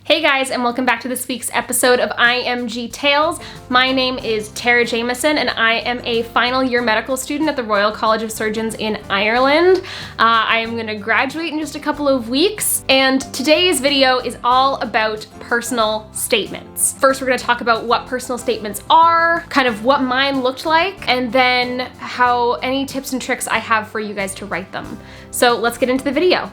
Hey guys, and welcome back to this week's episode of IMG Tales. My name is Jamieson, and I am a final year medical student at the Royal College of Surgeons in Ireland. I am going to graduate in just a couple of weeks, and today's video is all about personal statements. First, we're going to talk about what personal statements are, kind of what mine looked like, and then how any tips and tricks I have for you guys to write them. So let's get into the video.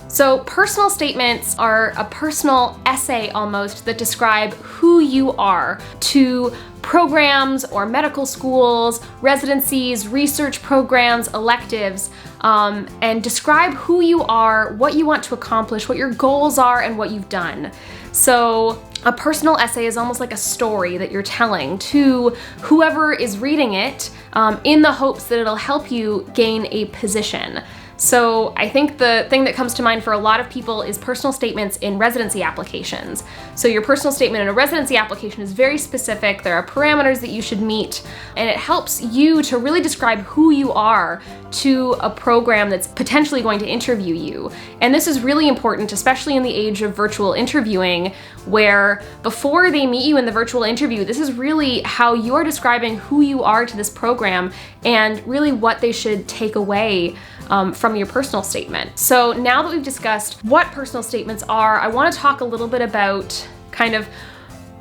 So personal statements are a personal essay almost that describe who you are to programs or medical schools, residencies, research programs, electives, and describe who you are, what you want to accomplish, what your goals are, and what you've done. So a personal essay is almost like a story that you're telling to whoever is reading it in the hopes that it'll help you gain a position. So I think the thing that comes to mind for a lot of people is personal statements in residency applications. So your personal statement in a residency application is very specific. There are parameters that you should meet, and it helps you to really describe who you are to a program that's potentially going to interview you. And this is really important, especially in the age of virtual interviewing, where before they meet you in the virtual interview, this is really how you're describing who you are to this program and really what they should take away from your personal statement. So now that we've discussed what personal statements are, I want to talk a little bit about kind of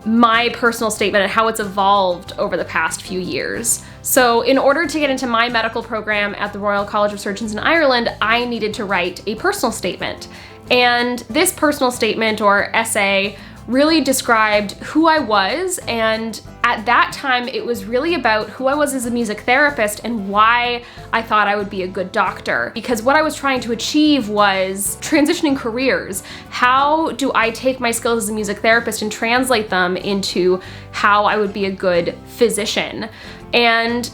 my personal statement and how it's evolved over the past few years. So in order to get into my medical program at the Royal College of Surgeons in Ireland, I needed to write a personal statement. And this personal statement or essay really described who I was, and at that time it was really about who I was as a music therapist and why I thought I would be a good doctor. Because what I was trying to achieve was transitioning careers. How do I take my skills as a music therapist and translate them into how I would be a good physician? And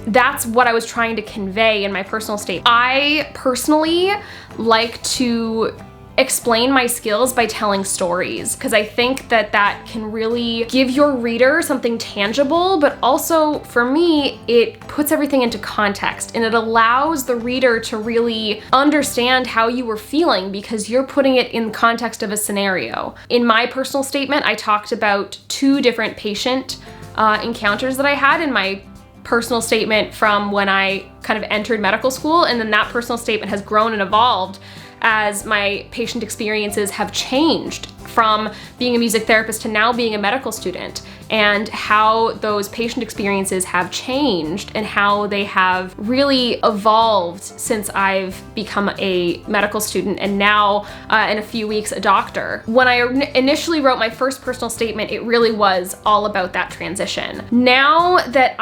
that's what I was trying to convey in my personal statement. I personally like to explain my skills by telling stories, because I think that that can really give your reader something tangible, but also for me, it puts everything into context and it allows the reader to really understand how you were feeling because you're putting it in context of a scenario. In my personal statement, I talked about two different patient encounters that I had in my personal statement from when I kind of entered medical school, and then that personal statement has grown and evolved as my patient experiences have changed from being a music therapist to now being a medical student, and how those patient experiences have changed and how they have really evolved since I've become a medical student and now in a few weeks a doctor. When I initially wrote my first personal statement, it really was all about that transition. Now that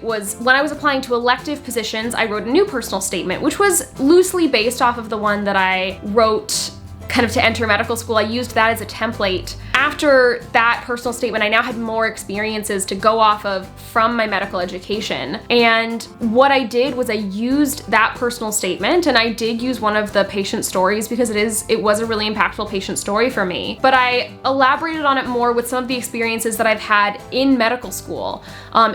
when I was applying to elective positions, I wrote a new personal statement, which was loosely based off of the one that I wrote kind of to enter medical school. I used that as a template. After that personal statement, I now had more experiences to go off of from my medical education. And what I did was I used that personal statement, and I did use one of the patient stories because it was a really impactful patient story for me. But I elaborated on it more with some of the experiences that I've had in medical school,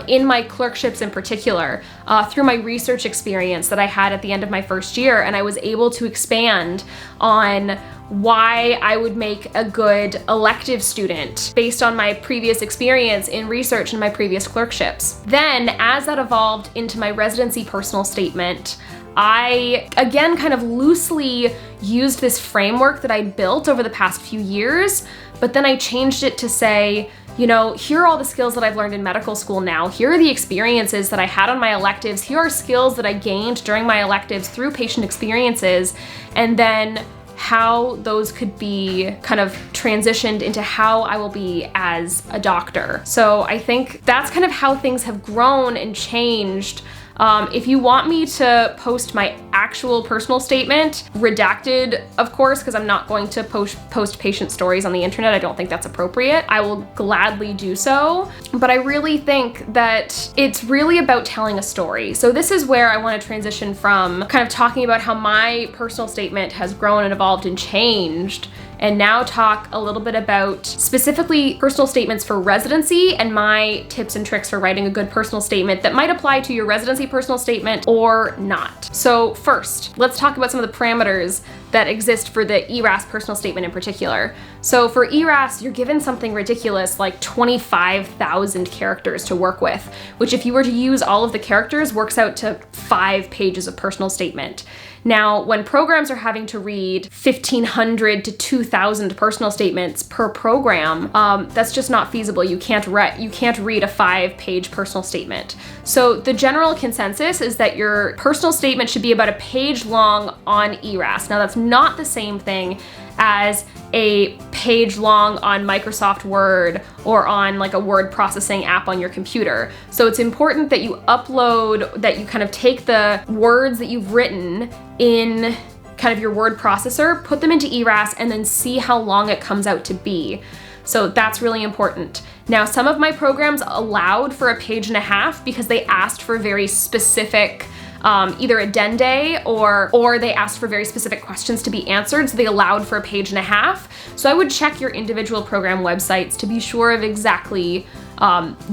in my clerkships in particular, through my research experience that I had at the end of my first year, and I was able to expand on why I would make a good elective student based on my previous experience in research and my previous clerkships. Then, as that evolved into my residency personal statement, I again kind of loosely used this framework that I built over the past few years, but then I changed it to say, you know, here are all the skills that I've learned in medical school now. Here are the experiences that I had on my electives. Here are skills that I gained during my electives through patient experiences, and then how those could be kind of transitioned into how I will be as a doctor. So I think that's kind of how things have grown and changed. If you want me to post my actual personal statement, redacted, of course, because I'm not going to post patient stories on the internet. I don't think that's appropriate. I will gladly do so. But I really think that it's really about telling a story. So this is where I want to transition from kind of talking about how my personal statement has grown and evolved and changed, and now talk a little bit about specifically personal statements for residency and my tips and tricks for writing a good personal statement that might apply to your residency personal statement or not. So first, let's talk about some of the parameters that exist for the ERAS personal statement in particular. So for ERAS, you're given something ridiculous like 25,000 characters to work with, which if you were to use all of the characters works out to 5 pages of personal statement. Now, when programs are having to read 1,500 to 2,000 personal statements per program, that's just not feasible. You can't read a 5-page personal statement. So the general consensus is that your personal statement should be about a page long on ERAS. Now, that's not the same thing as a page long on Microsoft Word or on like a word processing app on your computer. So it's important that you that you kind of take the words that you've written in kind of your word processor, put them into ERAS, and then see how long it comes out to be. So that's really important. Now, some of my programs allowed for a page and a half because they asked for very specific either addendae or they asked for very specific questions to be answered, so they allowed for a page and a half. So I would check your individual program websites to be sure of exactly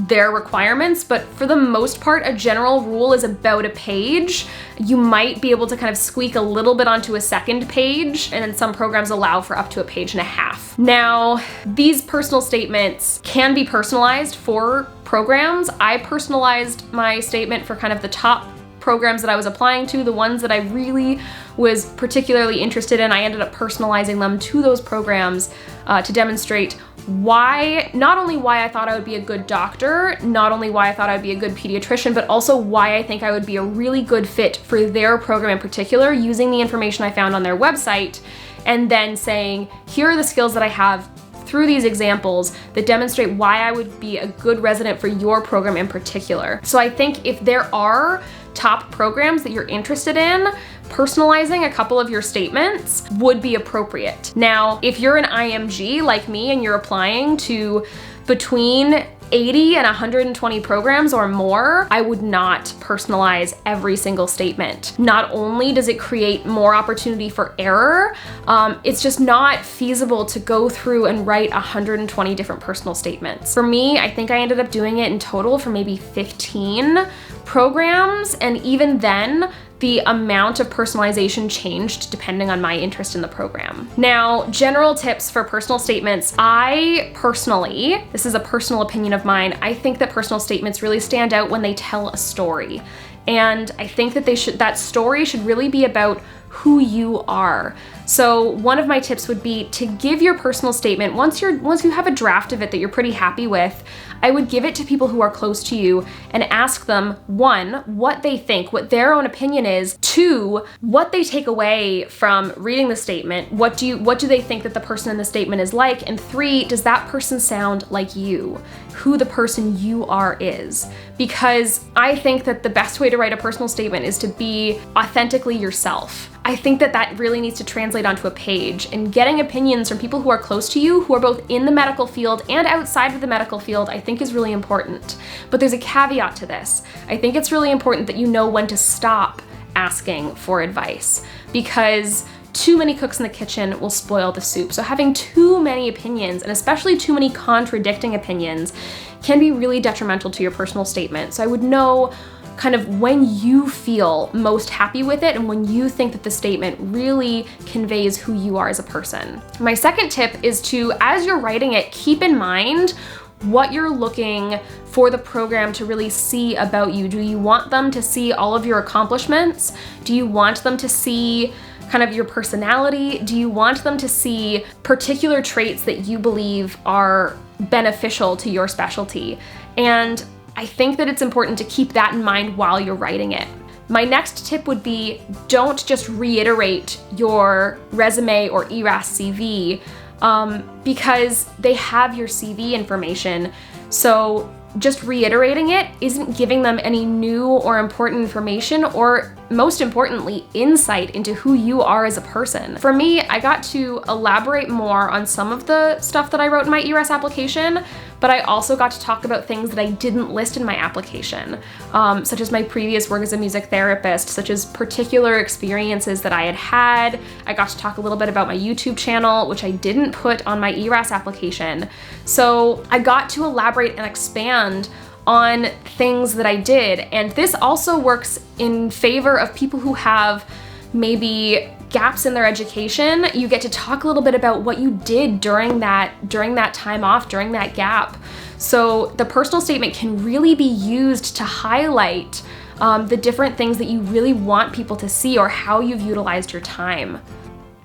their requirements, but for the most part, a general rule is about a page. You might be able to kind of squeak a little bit onto a second page, and then some programs allow for up to a page and a half. Now, these personal statements can be personalized for programs. I personalized my statement for kind of the top programs that I was applying to, the ones that I really was particularly interested in. I ended up personalizing them to those programs to demonstrate not only why I thought I would be a good doctor, not only why I thought I would be a good pediatrician, but also why I think I would be a really good fit for their program in particular, using the information I found on their website, and then saying, here are the skills that I have through these examples that demonstrate why I would be a good resident for your program in particular. So I think if there are top programs that you're interested in, personalizing a couple of your statements would be appropriate. Now, if you're an IMG like me and you're applying to between 80 and 120 programs or more, I would not personalize every single statement. Not only does it create more opportunity for error, it's just not feasible to go through and write 120 different personal statements. For me, I think I ended up doing it in total for maybe 15 programs, and even then, the amount of personalization changed depending on my interest in the program. Now, general tips for personal statements. I personally, this is a personal opinion of mine, I think that personal statements really stand out when they tell a story. And I think that that story should really be about who you are. So one of my tips would be to give your personal statement, once you have a draft of it that you're pretty happy with, I would give it to people who are close to you and ask them, 1, what they think, what their own opinion is, 2, what they take away from reading the statement, what do they think that the person in the statement is like, and 3, does that person sound like you, who the person you are is. Because I think that the best way to write a personal statement is to be authentically yourself. I think that that really needs to translate onto a page, and getting opinions from people who are close to you, who are both in the medical field and outside of the medical field, I think is really important. But there's a caveat to this. I think it's really important that you know when to stop asking for advice, because too many cooks in the kitchen will spoil the soup. So having too many opinions, and especially too many contradicting opinions, can be really detrimental to your personal statement. So I would know kind of when you feel most happy with it and when you think that the statement really conveys who you are as a person. My second tip is to, as you're writing it, keep in mind what you're looking for the program to really see about you. Do you want them to see all of your accomplishments? Do you want them to see kind of your personality? Do you want them to see particular traits that you believe are beneficial to your specialty? And I think that it's important to keep that in mind while you're writing it. My next tip would be, don't just reiterate your resume or ERAS CV because they have your CV information. So just reiterating it isn't giving them any new or important information, or most importantly, insight into who you are as a person. For me, I got to elaborate more on some of the stuff that I wrote in my ERAS application, but I also got to talk about things that I didn't list in my application, such as my previous work as a music therapist, such as particular experiences that I had had. I got to talk a little bit about my YouTube channel, which I didn't put on my ERAS application. So I got to elaborate and expand on things that I did. And this also works in favor of people who have maybe gaps in their education. You get to talk a little bit about what you did during that time off, during that gap. So the personal statement can really be used to highlight the different things that you really want people to see or how you've utilized your time.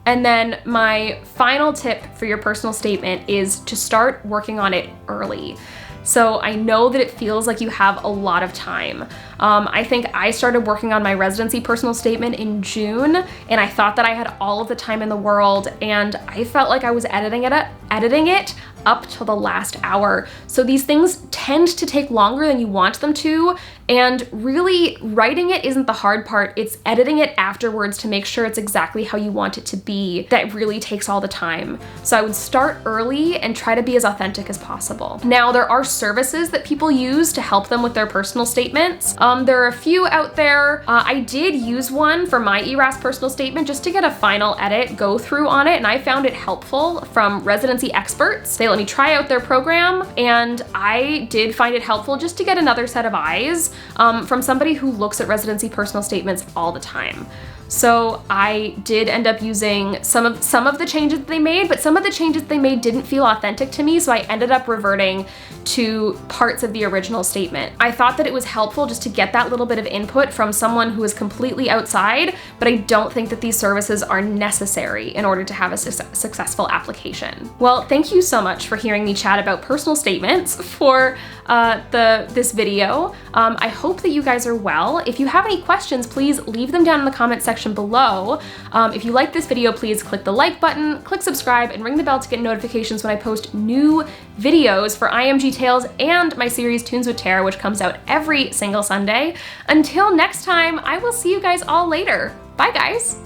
And then my final tip for your personal statement is to start working on it early. So I know that it feels like you have a lot of time. I think I started working on my residency personal statement in June, and I thought that I had all of the time in the world, and I felt like I was editing it up till the last hour. So these things tend to take longer than you want them to, and really writing it isn't the hard part, it's editing it afterwards to make sure it's exactly how you want it to be that really takes all the time. So I would start early and try to be as authentic as possible. Now, there are services that people use to help them with their personal statements. There are a few out there. I did use one for my ERAS personal statement just to get a final edit go through on it, and I found it helpful from residency experts. They let me try out their program, and I did find it helpful just to get another set of eyes from somebody who looks at residency personal statements all the time. So I did end up using some of the changes that they made, but some of the changes they made didn't feel authentic to me, so I ended up reverting to parts of the original statement. I thought that it was helpful just to get that little bit of input from someone who is completely outside, but I don't think that these services are necessary in order to have a successful application. Well, thank you so much for hearing me chat about personal statements for this video. I hope that you guys are well. If you have any questions, please leave them down in the comment section below. If you like this video, please click the like button, click subscribe, and ring the bell to get notifications when I post new videos for IMG Tales and my series Tunes with Tara, which comes out every single Sunday. Until next time, I will see you guys all later. Bye, guys.